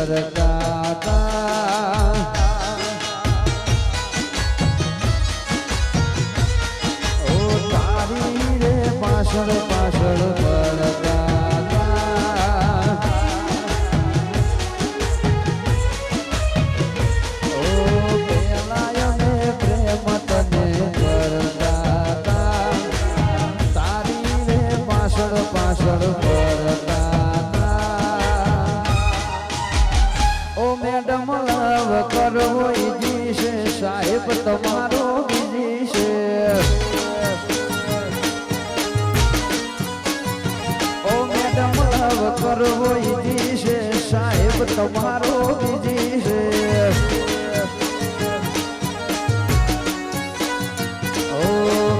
કરતા ઓ તારી રે પાછળ પાછળ પડતા ઓ પેલા અમે પ્રેમ તને કરતા તારી રે પાછળ પાછળ કરવો ઈજી છે સાહેબ તમારો બીજી છે ઓ મેડમ લવ કરવો ઈજી છે સાહેબ તમારો બીજી છે ઓ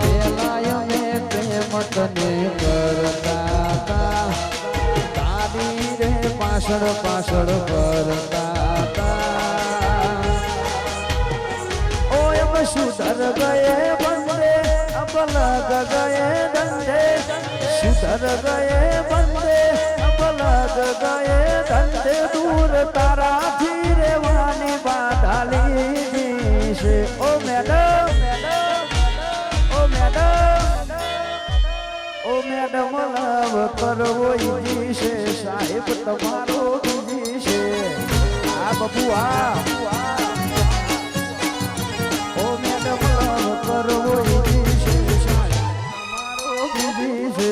પેલા અમે પ્રેમ તને કરતા તારી રે પાછળ પાછળ કરતા सुधर गए बंदे अब लग गए धंधे सुधर गए बंदे अब लग गए धंधे दूर तारा धीरे वानी बाधाली से ओ मैडम ओ मैडम ओ मैडम लव करवो ईजी से साहेब तमारो बीजी से आ बबुआ करवो ईजी से साहेब तमारो बीजी से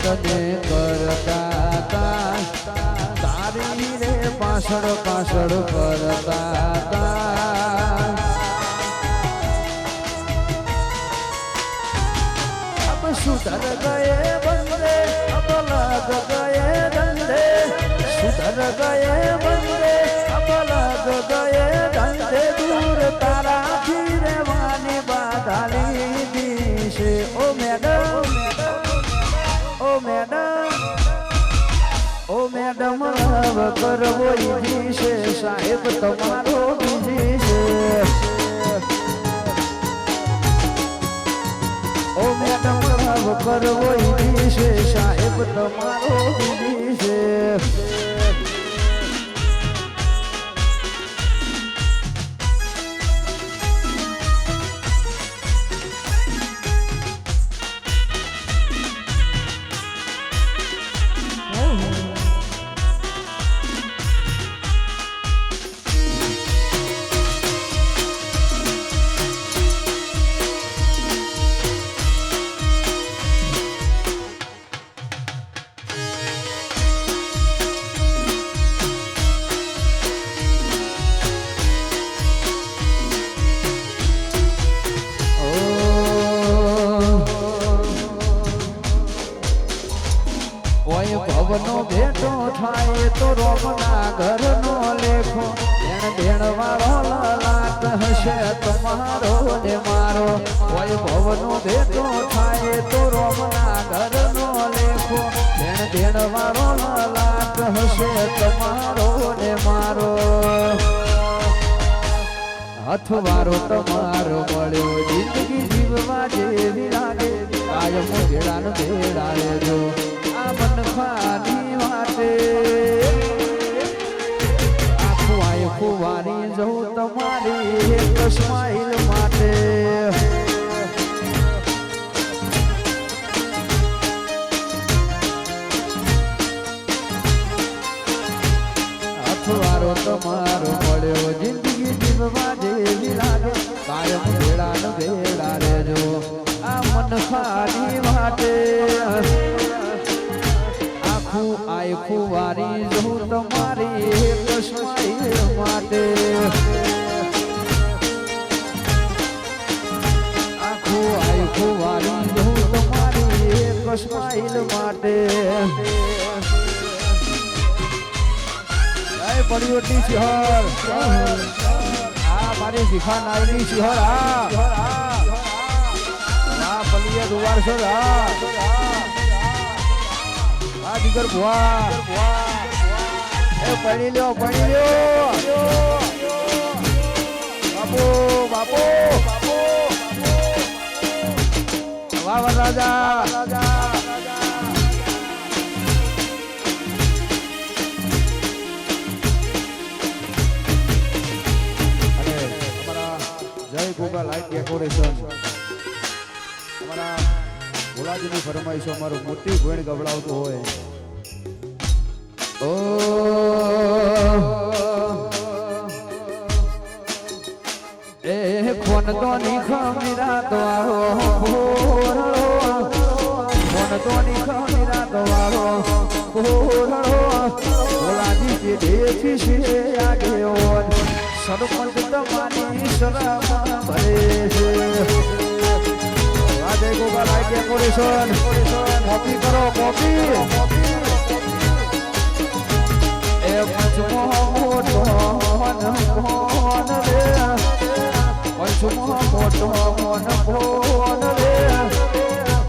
તને કરતા તારી રે પાછળ પાછળ કરતા अब सुधर गए बंदे अब लग गए धंधे सुधर गए बंदे अब लग गए धंधे दूर तारा धीरे वानी बाधाली दी से ओ मैडम ओ मैडम लव करवो ईजी से साहेब तमारो बीजी से ओ मैडम लव करवो ईजी से साहेब तमारो बीजी से ભવનો ભેટો થાય તો રોમના ઘરનો લેખો દેણ વાળો લાટ હશે તમારો ને મારો કોઈ ભવનો ભેટો થાય તો રોમના ઘરનો લેખો દેણ વાળો લાટ હશે તમારો ને મારો હથવારો તમારો મળ્યો જિંદગી જીવવા જેવી લાગે કાયમ ભેળાને ભેળા લેજો मन खानी वाटे आखुआई खुवारी जो तुम्हारी एक स्माइल माटे अखबारो तुम्हारो पड़ो जिंदगी जीववा जेवी लागे कायम भेड़ा न भेड़ा रेजो आ मन खानी वाटे आय खुवारी जो तुम्हारी एक स्माइल माटे બળિયોટની સિંહર આ મારી ભીખા નાઈની સિંહર આ પલીએ રૂવાર સર આ દીકર ભુવા એ પડી લ્યો બાપુ બાપુ વાહ રાજા ગોગા લાઈટ ડેકોરેશન અમારા ભોલાજીની ફરમાઈશો અમારું મોટી ગોણ ગબડાવતું હોય ઓ એ કોન તો નિખમીરા દ્વારો કોન તો નિખમીરા દ્વારો ભોલાજી કે દેખી છે આગે ઓન સરપંચ તમારી શરમ ભરે છે આજે ગોગા લાઈટ ડેકોરેશન કોપી કરો કોપી એ પંચમો મોટો મન કોણ રે પંચમો મોટો મન કોણ રે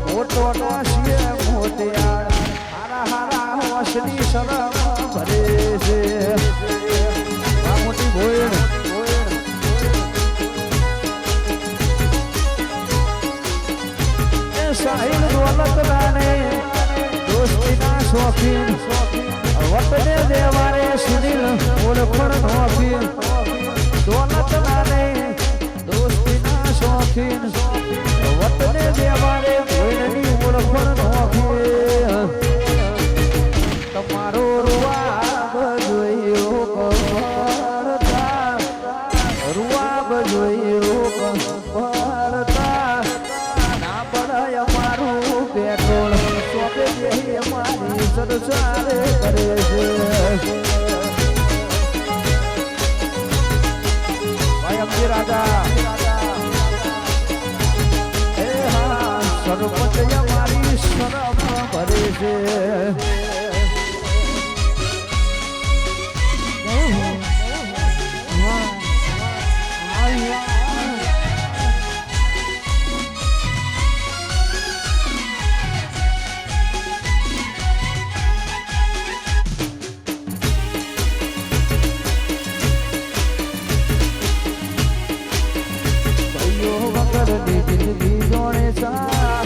મોટો નાશીએ મોટિયા હારા હારા હોશની શરમ ભરે છે આ મોટી ભોયણ સાહિલ દોલત રાને દોસ્તી ના શોખીન વતને દેવારે સુનિલ ઓળખણ નોખીન દોલત રાને દોસ્તી ના શોખીન વતને દેવારે કોઈની ઓળખણ નોખીન તમારો રૂવાબ જોયો કમરતા રૂવાબ જોયો કમરતા પેટ્રોલ સોપે દેહી અમારી સરસારે કરે છે ભાઈ અમજી રાજા એ હા સરપંચ અમારી શરમ ભરે છે જિંદગી જોડે સા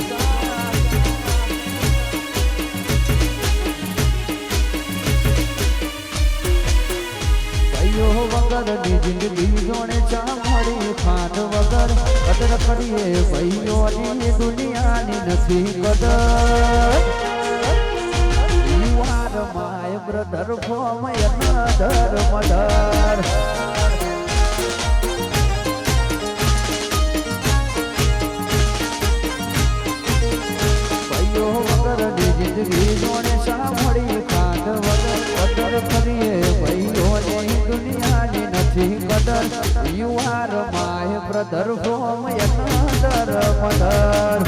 ભાઈઓ વગરની જિંદગી જોડે ચા મળી ખાન વગર કદર કરીએ ભાઈઓની દુનિયાની નથી કદર you are my brother from another mother જિંદગી જોડે સાંભળી ખાંડ વગર કદર કરીએ ભાઈઓની દુનિયાની નથી કદર you are my brother from another mother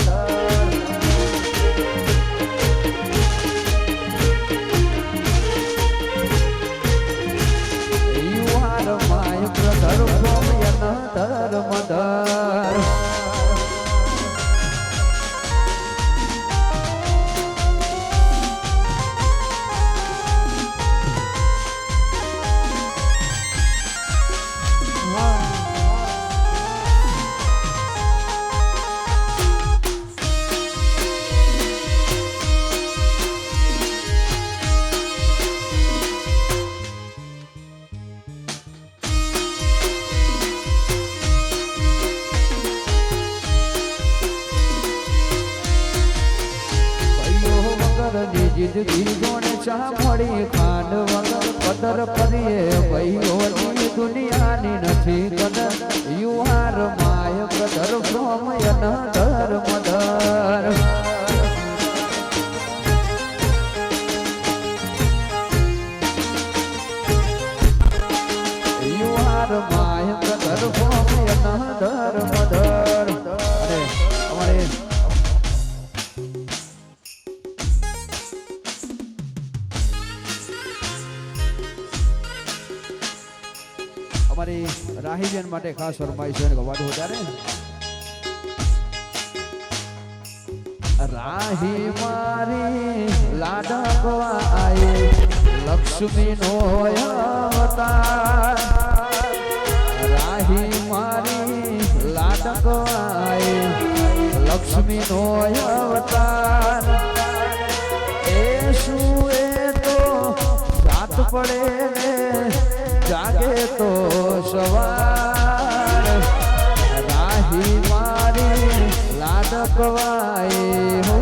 you are my brother from another mother જિંદગી જોડે સાંભળી ખાંડ વગર કદર કરીએ ભાઈઓની દુનિયાની નથી કદર you are my brother from another mother you are my brother from another mother અરે અમારે અમારી રાહીબેન માટે ખાસ ફરમાઈશ છે ગવાડું ત્યારે રાહી મારી લાડકવા આય લક્ષ્મી નો અવતાર રાહી મારી લાડકવા આય લક્ષ્મી નો અવતાર એ શું એ તો રાત પડે જાગે તો સવાર રાહી મારી લાડકવાય હો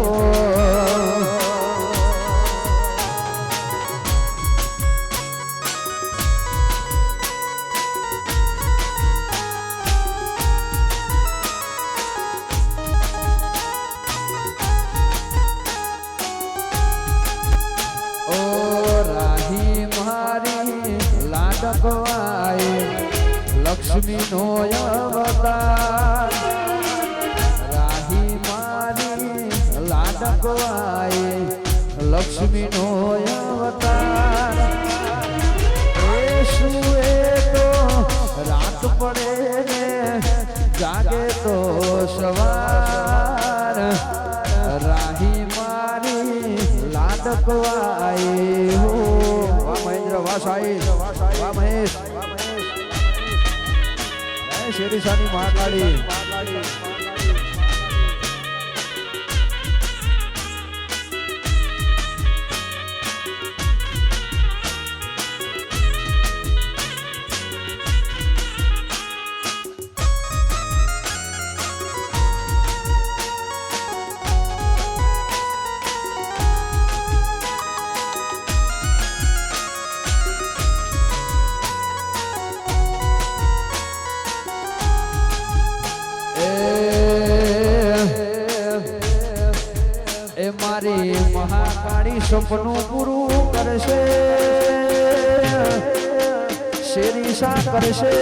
ઓ રાહી મારી લાડકવાય લક્ષ્મી નો અવતાર રાહી મારી લાડકવાય લક્ષ્મી નો અવતાર એ શું એ તો રાત પડે ને જાગે તો સવાર રાહી મારી લાડકવાય હો વાહ મહેન્દ્ર વાહ સાઈ વાહ મહેશ શેરીસાની મહાકાળી મારી મહાકાળી સપનું પૂરું કરશે શેરીસા કરશે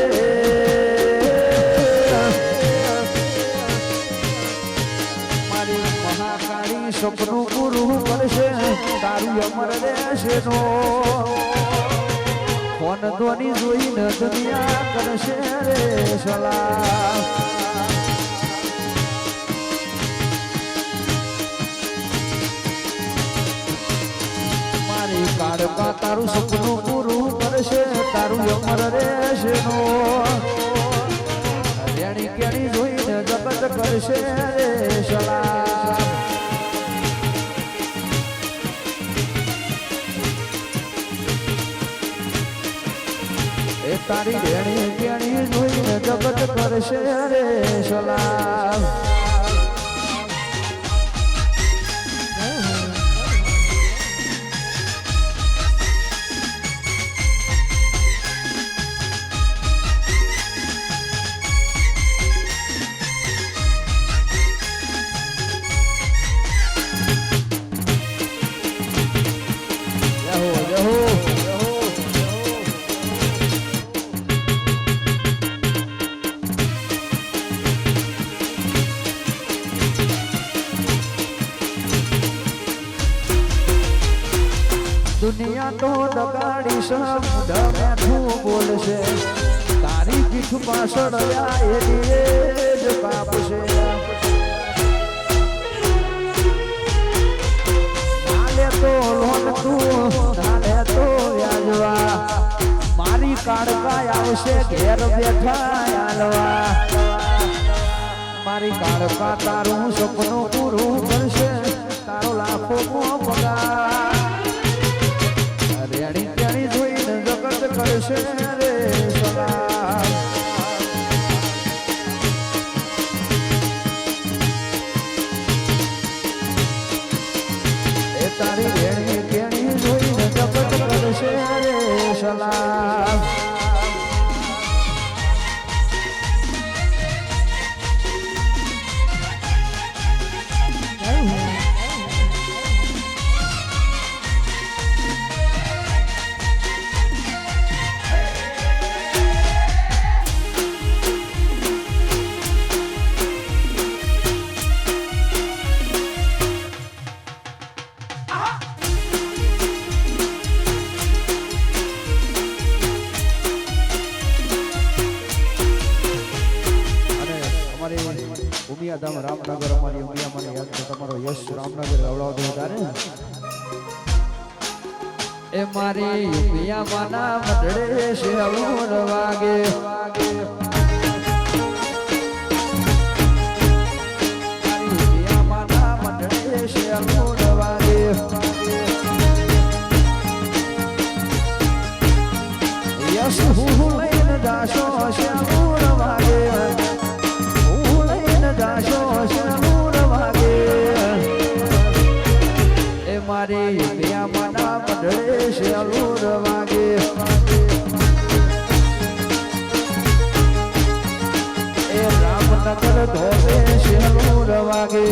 મારી મહાકાળી સપનું પૂરું કરશે તારું અમર રહેશે નો ફોન ધોની જોઈને દુનિયા કરશે રે સલાહ કાળકા તારું સપનું પૂરું કરશે તારું અમર રહેશે નો રેણી કેણી જોઈને જગત કરશે રે સલાહ એ તારી રેણી કેણી જોઈને જગત કરશે રે સલાહ દુનિયા તો દગાડી સમુદ મેઠું બોલશે તારી પીઠ પાછળ એની જ કાપશે નાલે તો લોન તું નાલે તો વ્યાજવા મારી કાળકા આવશે ઘેર બેઠા આલવા મારી કાળકા તારું સપનું પૂરું કરશે તારો લાખો પગાર રેણી કેણી જોઈને જગત કરશે રે સલાહ એ તારી રેણી કેણી જોઈને જગત કરશે રે સલાહ અમારી ઉમિયાધામ રામનગર અમારી ઉમિયામાની યાદ તમારો યશ રામનગર ગવડાવતો તારે એ મારી ઉમિયામાના મઢડે શેલુર વાગે ઉમિયામાના મઢડે શેલુર વાગે યશ હું લઈને જાશો શેલુર વાગે હું લઈને જાશો શેલુર વાગે એ મારી ઉમિયામાના મઢડે શેલુર વાગે એ રામનગર ધોબે શેલુર વાગે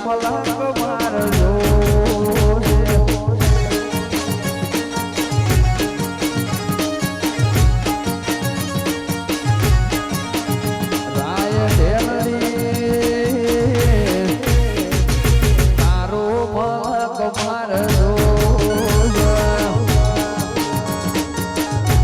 Mala